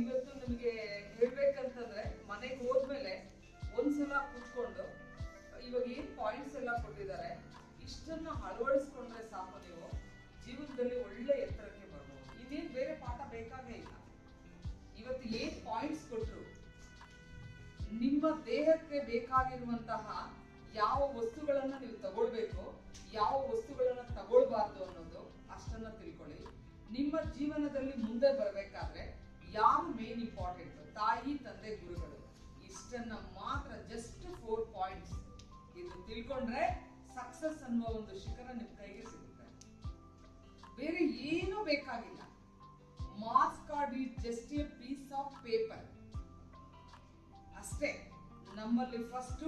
ಇವತ್ತು ನಿಮಗೆ ಹೇಳ್ಬೇಕಂತಂದ್ರೆ ಮನೆಗೆ ಹೋದ್ಮೇಲೆ ಒಂದ್ಸಲ ಕೂತ್ಕೊಂಡು ಇವಾಗ ಏನ್ ಪಾಯಿಂಟ್ಸ್ ಎಲ್ಲ ಕೊಟ್ಟಿದ್ದಾರೆ ಇಷ್ಟನ್ನ ಅಳವಡಿಸ್ಕೊಂಡ್ರೆ ಸಾಕು, ನೀವು ಜೀವನದಲ್ಲಿ ಒಳ್ಳೆ ಎತ್ತರಕ್ಕೆ ಬರ್ಬೋದು. ಇನ್ನೇನ್ ಬೇರೆ ಪಾಠ ಬೇಕಾಗೇ ಇಲ್ಲ. ಇವತ್ತು ಏನ್ ಪಾಯಿಂಟ್ಸ್ ಕೊಟ್ರು, ನಿಮ್ಮ ದೇಹಕ್ಕೆ ಬೇಕಾಗಿರುವಂತಹ ಯಾವ ವಸ್ತುಗಳನ್ನ ನೀವು ತಗೊಳ್ಬೇಕು, ಯಾವ ವಸ್ತುಗಳನ್ನ ತಗೊಳ್ಬಾರ್ದು ಅನ್ನೋದು ಅಷ್ಟನ್ನ ತಿಳ್ಕೊಳ್ಳಿ. ನಿಮ್ಮ ಜೀವನದಲ್ಲಿ ಮುಂದೆ ಬರ್ಬೇಕಾದ್ರೆ ಯಾರು ಮೇನ್ ಇಂಪಾರ್ಟೆಂಟ್, ತಾಯಿ, ತಂದೆ, ಗುರುಗಳು, ಇಷ್ಟನ್ನ ಮಾತ್ರ ಜಸ್ಟ್ 4 ಪಾಯಿಂಟ್ಸ್ ಇದು ತಿಳ್ಕೊಂಡ್ರೆ ಸಕ್ಸಸ್ ಅನ್ನುವ ಒಂದು ಶಿಖರ ನಿಮ್ ಕೈಗೆ ಸಿಗುತ್ತೆ. ಬೇರೆ ಏನು ಬೇಕಾಗಿಲ್ಲ. Marks card is just a piece of paper ಅಷ್ಟೇ. ನಮ್ಮಲ್ಲಿ ಫಸ್ಟ್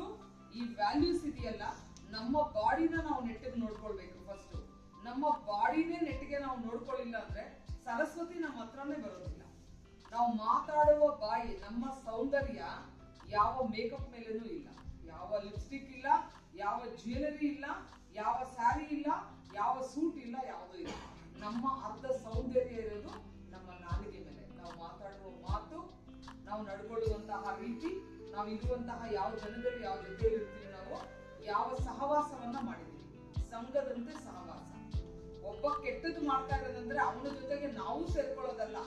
ಈ ವ್ಯಾಲ್ಯೂಸ್ ಇದೆಯಲ್ಲ, ನಮ್ಮ ಬಾಡಿನ ನಾವು ನೆಟ್ಟಿಗೆ ನೋಡ್ಕೊಳ್ಬೇಕು. ಫಸ್ಟ್ ನಮ್ಮ ಬಾಡಿನೇ ನೆಟ್ಟಿಗೆ ನಾವು ನೋಡ್ಕೊಳ್ಳಿಲ್ಲ ಅಂದ್ರೆ ಸರಸ್ವತಿ ನಮ್ಮ ಹತ್ರನೇ ಬರೋದಿಲ್ಲ. ನಾವು ಮಾತಾಡುವ ಬಾಯಿ, ನಮ್ಮ ಸೌಂದರ್ಯ ಯಾವ ಮೇಕಪ್ ಮೇಲೇನೂ ಇಲ್ಲ, ಯಾವ ಲಿಪ್ಸ್ಟಿಕ್ ಇಲ್ಲ, ಯಾವ ಜ್ಯುವೆಲರಿ ಇಲ್ಲ, ಯಾವ ಸ್ಯಾರಿ ಇಲ್ಲ, ಯಾವ ಸೂಟ್ ಇಲ್ಲ, ಯಾವುದೂ ಇಲ್ಲ. ನಮ್ಮ ಅರ್ಧ ಸೌಂದರ್ಯ ಇರೋದು ನಮ್ಮ ನಾಲಿಗೆ ಮೇಲೆ. ನಾವು ಮಾತಾಡುವ ಮಾತು, ನಾವು ನಡ್ಕೊಳ್ಳುವಂತಹ ರೀತಿ, ನಾವು ಇರುವಂತಹ ಯಾವ ಜನದಲ್ಲಿ ಯಾವ ಜೊತೆಯಲ್ಲಿ ಇರ್ತೀವಿ, ನಾವು ಯಾವ ಸಹವಾಸವನ್ನ ಮಾಡಿದೀವಿ, ಸಂಘದಂತೆ ಸಹವಾಸ. ಒಬ್ಬ ಕೆಟ್ಟದ್ದು ಮಾಡ್ತಾ ಇರೋದಂದ್ರೆ ಅವನ ಜೊತೆಗೆ ನಾವು ಸೇರ್ಕೊಳ್ಳೋದಲ್ಲ.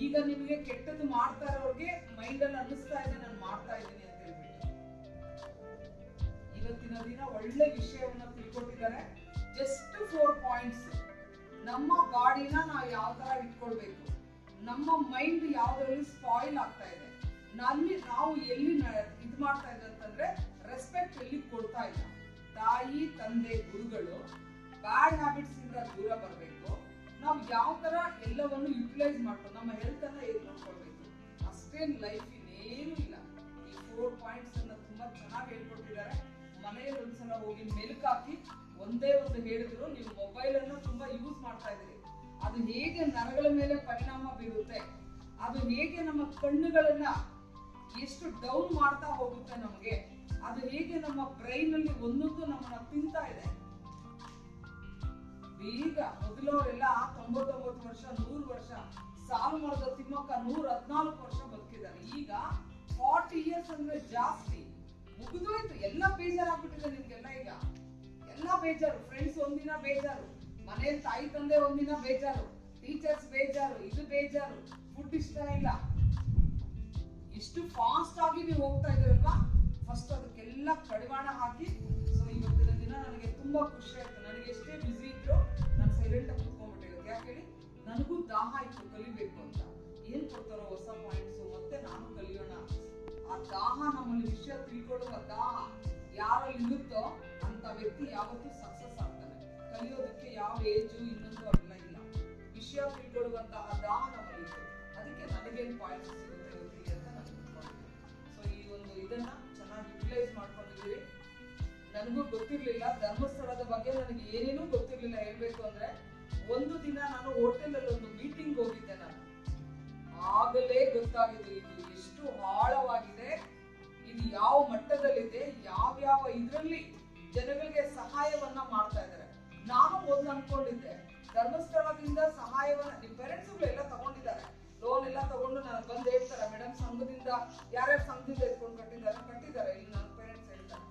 ಈಗ ನಿಮಗೆ ಕೆಟ್ಟದ್ದು ಮಾಡ್ತಾ ಇರೋರಿಗೆ ಮೈಂಡ್ ಅಲ್ಲಿ ಅನ್ನಿಸ್ತಾ ಇದೆ ನಾನು ಮಾಡ್ತಾ ಇದ್ದೀನಿ ಅಂತ ಹೇಳ್ಬಿಟ್ಟು. ಇವತ್ತಿನ ದಿನ ಒಳ್ಳೆ ವಿಷಯವನ್ನ ತಿಳ್ಕೊಟ್ಟಿದ್ದಾರೆ. Just 4 points. ನಮ್ಮ ಬಾಡಿನ ನಾವು ಯಾವ ತರ ಇಟ್ಕೊಳ್ಬೇಕು, ನಮ್ಮ ಮೈಂಡ್ ಯಾವ್ದ್ರಲ್ಲಿ ಸ್ಪಾಯಿಲ್ ಆಗ್ತಾ ಇದೆ, ನಾವು ಎಲ್ಲಿ ಇದು ಮಾಡ್ತಾ ಇದೆ ಅಂತಂದ್ರೆ ರೆಸ್ಪೆಕ್ಟ್ ಎಲ್ಲಿ ಕೊಡ್ತಾ ಇಲ್ಲ. ತಾಯಿ, ತಂದೆ, ಗುರುಗಳು, ಬ್ಯಾಡ್ ಹ್ಯಾಬಿಟ್ಸ್ ಇಂದ ದೂರ ಬರಬೇಕು. ನಾವು ಯಾವ ತರ ಎಲ್ಲವನ್ನು ಯುಟಿಲೈಸ್ ಮಾಡ್ಕೊಂಡು ನಮ್ಮ ಹೆಲ್ತ್ ಅನ್ನ ಹೇಗೆ ನೋಡ್ಕೊಳ್ಬೇಕು, ಅಷ್ಟೇನ್ ಲೈಫ್ ಇನ್ನೇನು ಇಲ್ಲ. ಈ 4 ಪಾಯಿಂಟ್ಸ್ ಅನ್ನ ತುಂಬಾ ಚೆನ್ನಾಗಿ ಹೇಳ್ಕೊಟ್ಟಿದ್ದಾರೆ. ಮನೆಯಲ್ಲಿ ಒಂದ್ಸಲ ಹೋಗಿ ಮೆಲುಕು ಹಾಕಿ ಒಂದೇ ಒಂದು ಹೇಳಿದ್ರು. ನೀವು ಮೊಬೈಲ್ ಅನ್ನ ತುಂಬಾ ಯೂಸ್ ಮಾಡ್ತಾ ಇದ್ದೀರಿ, ಅದು ಹೇಗೆ ನರಗಳ ಮೇಲೆ ಪರಿಣಾಮ ಬೀರುತ್ತೆ, ಅದು ಹೇಗೆ ನಮ್ಮ ಕಣ್ಣುಗಳನ್ನ ಎಷ್ಟು ಡೌನ್ ಮಾಡ್ತಾ ಹೋಗುತ್ತೆ ನಮಗೆ, ಅದು ಹೇಗೆ ನಮ್ಮ ಬ್ರೈನ್ ಅಲ್ಲಿ ಒಂದೊಂದು ನಮ್ಮನ್ನ ತಿಂತಾ ಇದೆ. ಈಗ ಮೊದಲವರೆಲ್ಲ 99 ವರ್ಷ 100 ವರ್ಷ, ಸಾಲು ಮರದ ತಿಮ್ಮಕ್ಕ 114 ವರ್ಷ ಬದುಕಿದ್ದಾರೆ. ಈಗ 40 ಇಯರ್ಸ್ ಅಂದ್ರೆ ಜಾಸ್ತಿ. ಮುಗಿದೋಯ್ತು, ಎಲ್ಲ ಬೇಜಾರಾಗ್ಬಿಟ್ಟಿದೆ ನಿಮ್ಗೆಲ್ಲ. ಈಗ ಎಲ್ಲ ಬೇಜಾರು, ಫ್ರೆಂಡ್ಸ್ ಒಂದಿನ ಬೇಜಾರು, ಮನೇಲಿ ತಾಯಿ ತಂದೆ ಒಂದಿನ ಬೇಜಾರು, ಟೀಚರ್ಸ್ ಬೇಜಾರು, ಇದು ಬೇಜಾರು, ಫುಡ್ ಇಷ್ಟ ಇಲ್ಲ. ಇಷ್ಟು ಫಾಸ್ಟ್ ಆಗಿ ನೀವು ಹೋಗ್ತಾ ಇದ್ದೀರಲ್ವಾ, ಫಸ್ಟ್ ಅದಕ್ಕೆಲ್ಲ ಕಡಿವಾಣ ಹಾಕಿ. ಸೊ ಇವತ್ತಿನ ದಿನ ನನಗೆ ತುಂಬಾ ಖುಷಿ ಆಯ್ತು. ನನಗೆ ಎಷ್ಟೇ ಬಿಸಿ ಇದ್ರು ನಾನು ಸೈಲೆಂಟ್ ಆಗಿ ಕುತ್ಕೊಂಡ್ಬಿಟ್ಟಿರೋದು. ಯಾಕೆ ಹೇಳಿ, ನನಗೂ ದಾಹ ಇತ್ತು ಕಲಿಬೇಕು ಅಂತ. ಏನ್ ಕೊಡ್ತಾರೋ ಹೊಸ ಪಾಯಿಂಟ್ಸ್, ಮತ್ತೆ ನಾನು ಕಲಿಯೋಣ. ಆ ದಾಹ, ನಮ್ಮಲ್ಲಿ ವಿಷಯ ತಿಳ್ಕೊಳ್ಳುವ ದಾಹ ಯಾರಲ್ಲಿ ಇರುತ್ತೋ ಅಂತ ವ್ಯಕ್ತಿ ಯಾವತ್ತೂ ಸಕ್ಸಸ್ ಆಗ್ತಾನೆ. ಕಲಿಯೋದಕ್ಕೆ ಯಾವ ಏಜು ಇನ್ನೊಂದು ಅವೆಲ್ಲ ಇಲ್ಲ. ವಿಷಯ ತಿಳ್ಕೊಳ್ಳುವಂತಹ ದಾಹ ನಮ್ಮಲ್ಲಿ ಇತ್ತು. ಅದಕ್ಕೆ ನನಗೇನು ಪಾಯಿಂಟ್ಸ್ ಸಿಗುತ್ತೆ ಗೊತ್ತಿಲ್ಲ ಅಂತ ನಾನು ತಿಳ್ಕೊಂಡಿದ್ದೆ. ಸೊ ಈ ಒಂದು ಇದನ್ನ ಚೆನ್ನಾಗಿ ಯುಟಿಲೈಸ್ ಮಾಡ್ಕೊಂಡಿದ್ದೀವಿ. ನನಗೂ ಗೊತ್ತಿರ್ಲಿಲ್ಲ ಧರ್ಮಸ್ಥಳದ ಬಗ್ಗೆ, ನನಗೆ ಏನೇನೂ ಗೊತ್ತಿರ್ಲಿಲ್ಲ. ಹೇಳ್ಬೇಕು ಅಂದ್ರೆ ಒಂದು ದಿನ ನಾನು ಹೋಟೆಲ್ ಅಲ್ಲಿ ಒಂದು ಮೀಟಿಂಗ್ ಹೋಗಿದ್ದೆ. ನಾನು ಆಗಲೇ ಗೊತ್ತಾಗಿದೆ ಇದು ಎಷ್ಟು ಆಳವಾಗಿದೆ, ಇದು ಯಾವ ಮಟ್ಟದಲ್ಲಿದೆ, ಯಾವ್ಯಾವ ಇದರಲ್ಲಿ ಜನಗಳಿಗೆ ಸಹಾಯವನ್ನ ಮಾಡ್ತಾ ಇದ್ದಾರೆ. ನಾನು ಮೊದಲು ಅನ್ಕೊಂಡಿದ್ದೆ ಧರ್ಮಸ್ಥಳದಿಂದ ಸಹಾಯವನ್ನ ನಿಮ್ಮ ಪೇರೆಂಟ್ಸ್ ಎಲ್ಲ ತಗೊಂಡಿದ್ದಾರೆ, ಲೋನ್ ಎಲ್ಲ ತಗೊಂಡು ನನಗೆ ಬಂದು ಹೇಳ್ತಾರೆ, ಮೇಡಮ್ ಸಂಘದಿಂದ ಯಾರ್ಯಾರು ಸಂಘದಿಂದ ಎತ್ಕೊಂಡು ಕಟ್ಟಿದ್ದಾರೆ ಇಲ್ಲಿ ನನ್ನ ಪೇರೆಂಟ್ಸ್ ಹೇಳ್ತಾರೆ.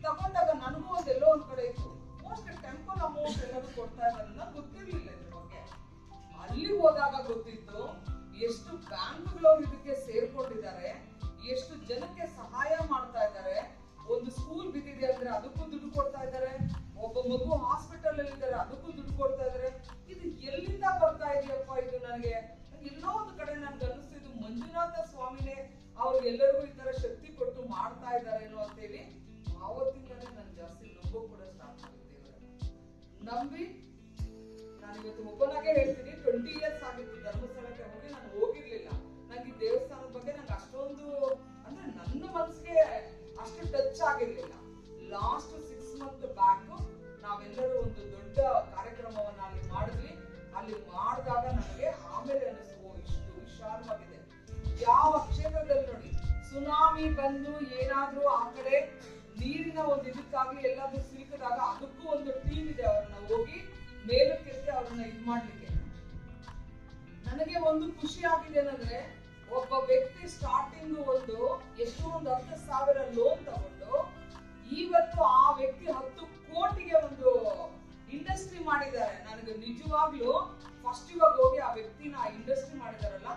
ತಗೊಂಡಾಗ ನನಗೂ ಒಂದೆಲ್ಲೋ ಒಂದ್ ಕಡೆ ಇತ್ತು, ಮೋಸ್ಟ್ ಟೆಂಪಲ್ ಅಮೌಂಟ್ ಎಲ್ಲರೂ ಕೊಡ್ತಾ ಇದ್ದಾರೆ. ನನಗೆ ಗೊತ್ತಿರ್ಲಿಲ್ಲ ಇದ್ರ ಬಗ್ಗೆ. ಅಲ್ಲಿ ಹೋದಾಗ ಗೊತ್ತಿತ್ತು ಎಷ್ಟು ಬ್ಯಾಂಕ್ಗಳವ್ರು ಇದಕ್ಕೆ ಸೇರ್ಕೊಂಡಿದ್ದಾರೆ, ಎಷ್ಟು ಜನಕ್ಕೆ ಸಹಾಯ ಮಾಡ್ತಾ ಇದ್ದಾರೆ. ಒಂದು ಸ್ಕೂಲ್ ಬಿದ್ದಿದೆ ಅಂದ್ರೆ ಅದಕ್ಕೂ ದುಡ್ಡು ಕೊಡ್ತಾ ಇದ್ದಾರೆ, ಒಬ್ಬ ಮಗು ಹಾಸ್ಪಿಟಲ್ ಅಲ್ಲಿ ಇದ್ದಾರೆ ಅದಕ್ಕೂ ದುಡ್ಡು ಕೊಡ್ತಾ ಇದ್ದಾರೆ. ಇದು ಎಲ್ಲಿಂದ ಬರ್ತಾ ಇದೆಯಪ್ಪ, ಇದು ನನಗೆ ಎಲ್ಲೋ ಒಂದು ಕಡೆ ನನ್ಗೆ ಅನಿಸ್ತಿದ್ದು ಮಂಜುನಾಥ ಸ್ವಾಮಿನೇ ಅವ್ರಿಗೆಲ್ಲರಿಗೂ ಈ ತರ ಶಕ್ತಿ ಕೊಟ್ಟು ಮಾಡ್ತಾ ಇದ್ದಾರೇನೋ ಅಂತೇಳಿ ಆವತ್ತಿಂದಲೇ ನಾನು ಜಾಸ್ತಿ ನಂಬೋಕ್ ಕೂಡ ಸ್ಟಾರ್ಟ್ ಮಾಡಿದ್ದೇವೆ. ನಂಬಿ ನಾನು ಇವತ್ತು ಒಬ್ಬನಾಗೆ ಹೇಳ್ತೀನಿ, 20 ಇಯರ್ಸ್ ಆಗಿತ್ತು ಧರ್ಮಸ್ಥಳಕ್ಕೆ ಹೋಗಿ. ನಾನು ಹೋಗಿರ್ಲಿಲ್ಲ. ನಂಗೆ ಈ ದೇವಸ್ಥಾನದ ಬಗ್ಗೆ ನಂಗೆ ಅಷ್ಟೊಂದು ಅಂದ್ರೆ ನನ್ನ ಮನಸ್ಸಿಗೆ ಅಷ್ಟು ಟಚ್ ಆಗಿರ್ಲಿಲ್ಲ. ಲಾಸ್ಟ್ 6 ಮಂತ್ ಬ್ಯಾಕ್ ನಾವೆಲ್ಲರೂ ಒಂದು ದೊಡ್ಡ ಕಾರ್ಯಕ್ರಮವನ್ನ ಅಲ್ಲಿ ಮಾಡಿದ್ವಿ. ಅಲ್ಲಿ ಮಾಡಿದಾಗ ನನಗೆ ಆಮೇಲೆ ಅನಿಸ್ತು ಇಷ್ಟು ವಿಶಾಲವಾಗಿದೆ. ಯಾವ ಕ್ಷೇತ್ರದಲ್ಲಿ ನೋಡಿ, ಸುನಾಮಿ ಬಂದು ಏನಾದ್ರೂ ಆ ಕಡೆ ನೀರಿನ ಒಂದು ಇದಕ್ಕಾಗ್ಲಿ ಎಲ್ಲಾದ್ರೂ ಸಿಲುಕಿದಾಗ ಅದಕ್ಕೂ ಒಂದು ಟೀಮ್ ಇದೆ, ಅವ್ರನ್ನ ಹೋಗಿ ಮೇಲಕ್ಕೆತ್ತಿ ಅವ್ರನ್ನ ಇದ್ ಮಾಡ್ಲಿಕ್ಕೆ. ನನಗೆ ಒಂದು ಖುಷಿ ಆಗಿದೆ ಏನಂದ್ರೆ ಒಬ್ಬ ವ್ಯಕ್ತಿ ಸ್ಟಾರ್ಟಿಂಗ್ ಎಷ್ಟೋ ಒಂದು 10,000 ಲೋನ್ ತಗೊಂಡು ಇವತ್ತು ಆ ವ್ಯಕ್ತಿ 10 ಕೋಟಿಗೆ ಒಂದು ಇಂಡಸ್ಟ್ರಿ ಮಾಡಿದ್ದಾರೆ. ನನಗೆ ನಿಜವಾಗ್ಲೂ ಫಸ್ಟ್ ಇವಾಗ ಹೋಗಿ ಆ ವ್ಯಕ್ತಿನ ಆ ಇಂಡಸ್ಟ್ರಿ ಮಾಡಿದಾರಲ್ಲ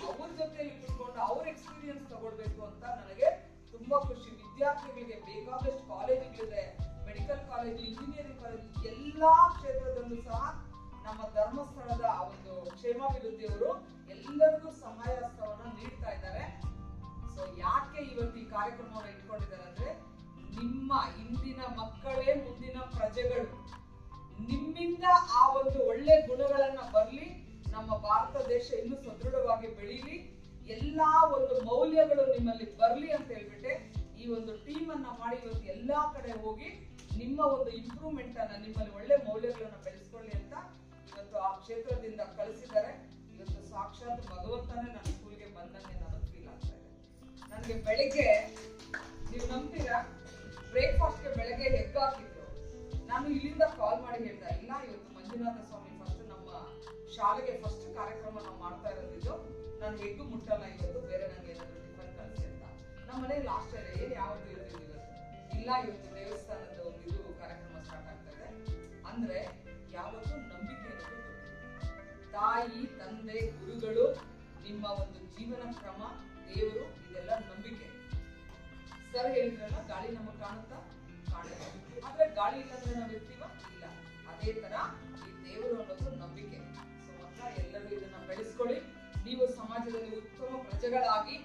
ಅವ್ರ ಜೊತೆಲಿ ಕುತ್ಕೊಂಡು ಅವ್ರ ಎಕ್ಸ್ಪೀರಿಯನ್ಸ್ ತಗೊಳ್ಬೇಕು ಅಂತ ನನಗೆ ತುಂಬಾ ಖುಷಿ. ವಿದ್ಯಾರ್ಥಿಗಳಿಗೆ ಬೇಕಾದಷ್ಟು ಕಾಲೇಜುಗಳಿದೆ, ಮೆಡಿಕಲ್ ಕಾಲೇಜ್, ಇಂಜಿನಿಯರಿಂಗ್ ಕಾಲೇಜ್, ಎಲ್ಲಾ ಕ್ಷೇತ್ರದಲ್ಲೂ ಸಹ ನಮ್ಮ ಧರ್ಮಸ್ಥಳದ ಒಂದು ಕ್ಷೇಮಾಭಿವೃದ್ಧಿ ಅವರು ಎಲ್ಲರಿಗೂ ಸಹಾಯ ಹಸ್ತವನ್ನ ನೀಡ್ತಾ ಇದ್ದಾರೆ. ಸೊ ಯಾಕೆ ಇವತ್ತು ಈ ಕಾರ್ಯಕ್ರಮವನ್ನು ಇಟ್ಕೊಂಡಿದ್ದಾರೆ ಅಂದ್ರೆ, ನಿಮ್ಮ ಇಂದಿನ ಮಕ್ಕಳೇ ಮುಂದಿನ ಪ್ರಜೆಗಳು. ನಿಮ್ಮಿಂದ ಆ ಒಂದು ಒಳ್ಳೆ ಗುಣಗಳನ್ನ ಬರ್ಲಿ, ನಮ್ಮ ಭಾರತ ದೇಶ ಇನ್ನೂ ಸದೃಢವಾಗಿ ಬೆಳೀಲಿ, ಎಲ್ಲಾ ಒಂದು ಮೌಲ್ಯಗಳು ನಿಮ್ಮಲ್ಲಿ ಬರ್ಲಿ ಅಂತ ಹೇಳ್ಬಿಟ್ಟೆ ಈ ಒಂದು ಟೀಮ್ ಅನ್ನ ಮಾಡಿ ಇವತ್ತು ಎಲ್ಲಾ ಕಡೆ ಹೋಗಿ ನಿಮ್ಮ ಒಂದು ಇಂಪ್ರೂವ್ಮೆಂಟ್ ಅನ್ನ, ನಿಮ್ಮಲ್ಲಿ ಒಳ್ಳೆ ಮೌಲ್ಯಗಳನ್ನ ಬೆಳೆಸ್ಕೊಳ್ಳಿ ಅಂತ ಇವತ್ತು ಆ ಕ್ಷೇತ್ರದಿಂದ ಕಳಿಸಿದ್ದಾರೆ. ಇವತ್ತು ಸಾಕ್ಷಾತ್ ಭಗವಂತನೇ ನನ್ನ ಸ್ಕೂಲ್ಗೆ ಬಂದಂಗೆ ನನಗೆ ಫೀಲ್ ಆಗ್ತಾ ಇದೆ. ನನಗೆ ಬೆಳಿಗ್ಗೆ ನೀವು ನಂಬ್ತೀರಾ, ಬ್ರೇಕ್ಫಾಸ್ಟ್ಗೆ ಬೆಳಗ್ಗೆ ಎಗ್ ಹಾಕಿದ್ರು. ನಾನು ಇಲ್ಲಿಂದ ಕಾಲ್ ಮಾಡಿ ಹೇಳ್ತಾ ಇಲ್ಲ, ಇವತ್ತು ಮಂಜುನಾಥ ಸ್ವಾಮಿ ಫಸ್ಟ್ ನಮ್ಮ ಶಾಲೆಗೆ ಫಸ್ಟ್ ಕಾರ್ಯಕ್ರಮ ನಾವು ಮಾಡ್ತಾ ಇರೋದಿದ್ದು, ನನ್ಗೆ ಎಗ್ಗು ಮುಟ್ಟಲ್ಲ ಇವತ್ತು, ಬೇರೆ ನಂಗೆ ಏನಾದ್ರು ಟಿಫನ್ ಕಳಿಸಿ ಅಂತ. ನಮ್ಮ ಮನೇಲಿ ಲಾಸ್ಟ್ ಏನ್ ಯಾವತ್ತು ಇರೋದಿಲ್ಲ ಇವತ್ತು, ಇಲ್ಲ ಇವತ್ತು ದೇವಸ್ಥಾನದ ಒಂದು ಇದು ಕಾರ್ಯಕ್ರಮ ಸ್ಟಾರ್ಟ್ ಆಗ್ತಾ ಇದೆ ಅಂದ್ರೆ ಯಾವತ್ತು ನಂಬಿಕೆ ಅನ್ನೋದು ದೊಡ್ಡದು. ತಾಯಿ, ತಂದೆ, ಗುರುಗಳು, ನಿಮ್ಮ ಒಂದು ಜೀವನ ಕ್ರಮ, ದೇವರು, ಇದೆಲ್ಲ ನಂಬಿಕೆ. ಸರ್ ಹೇಳಿದ್ರಲ್ಲ, ಗಾಳಿ ನಮಗೆ ಕಾಣುತ್ತಾ? ಕಾಣುತ್ತೆ. ಆದ್ರೆ ಗಾಳಿ ಇಲ್ಲಂದ್ರೆ ನಾವು ಇರ್ತೀವ? ಇಲ್ಲ. ಅದೇ ತರ ಈ ದೇವರು ಅನ್ನೋದು ನಂಬಿಕೆ. ಸೊ ಮಕ್ಕಳ ಎಲ್ಲರೂ ಇದನ್ನ ಬೆಳೆಸ್ಕೊಳ್ಳಿ. ನೀವು ಸಮಾಜದಲ್ಲಿ ಉತ್ತಮ ಪ್ರಜೆಗಳಾಗಿ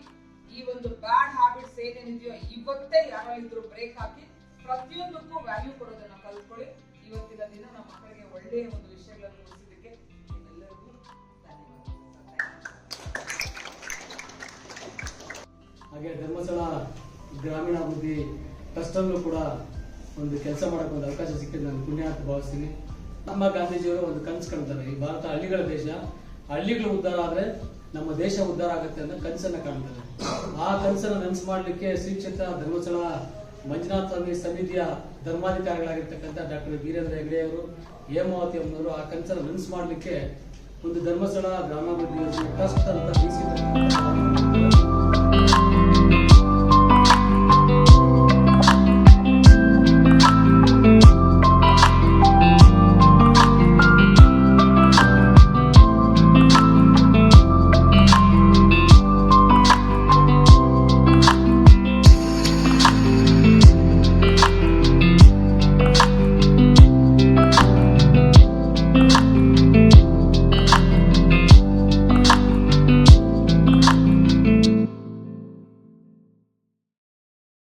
ಈ ಒಂದು ಬ್ಯಾಡ್ ಹ್ಯಾಬಿಟ್ಸ್ ಏನೇನಿದೆಯೋ ಇವತ್ತೇ ಯಾರಲ್ಲಿದ್ರು ಬ್ರೇಕ್ ಹಾಕಿ ಪ್ರತಿಯೊಂದಕ್ಕೂ ವ್ಯಾಲ್ಯೂ ಕೊಡೋದನ್ನ ಕಲ್ತ್ಕೊಳ್ಳಿ. ಇವತ್ತಿನ ದಿನ ನಮ್ಮ ಮಕ್ಕಳಿಗೆ ಒಳ್ಳೆಯ ಒಂದು ವಿಷಯಗಳನ್ನು ಮುಗಿಸಿದ್ದಕ್ಕೆ ನಿಮ್ಮೆಲ್ಲರಿಗೂ ಧನ್ಯವಾದ. ಹಾಗೆ ಧರ್ಮಸ್ಥಳ ಗ್ರಾಮೀಣಾಭಿವೃದ್ಧಿ ಟ್ರಸ್ಟ್ ಅಲ್ಲೂ ಕೂಡ ಒಂದು ಕೆಲಸ ಮಾಡಕ್ಕೆ ಒಂದು ಅವಕಾಶ ಸಿಕ್ಕಿದ್ದು ನಾನು ಪುಣ್ಯ ಅಂತ ಭಾವಿಸ್ತೀನಿ. ನಮ್ಮ ಗಾಂಧೀಜಿಯವರು ಒಂದು ಕನಸು ಕಾಣ್ತಾರೆ, ಈ ಭಾರತ ಹಳ್ಳಿಗಳ ದೇಶ, ಹಳ್ಳಿಗಳು ಉದ್ಧಾರ ಆದ್ರೆ ನಮ್ಮ ದೇಶ ಉದ್ಧಾರ ಆಗುತ್ತೆ ಅನ್ನೋ ಕನಸನ್ನ ಕಾಣ್ತಾರೆ. ಆ ಕನಸನ್ನ ನನಸು ಮಾಡಲಿಕ್ಕೆ ಶ್ರೀ ಕ್ಷೇತ್ರ ಧರ್ಮಸ್ಥಳ ಮಂಜುನಾಥ ಸ್ವಾಮಿ ಸಮಿತಿಯ ಧರ್ಮಾಧಿಕಾರಿಗಳಾಗಿರ್ತಕ್ಕಂಥ ಡಾಕ್ಟರ್ ವೀರೇಂದ್ರ ಹೆಗ್ಡೆ ಅವರು, ಹೇಮಾವತಿ ಅಮ್ಮನವರು ಆ ಕನಸನ್ನ ನನಸು ಮಾಡಲಿಕ್ಕೆ ಒಂದು ಧರ್ಮಸ್ಥಳ ಗ್ರಾಮಾಭಿವೃದ್ಧಿ ಟ್ರಸ್ಟ್ ಅಂತ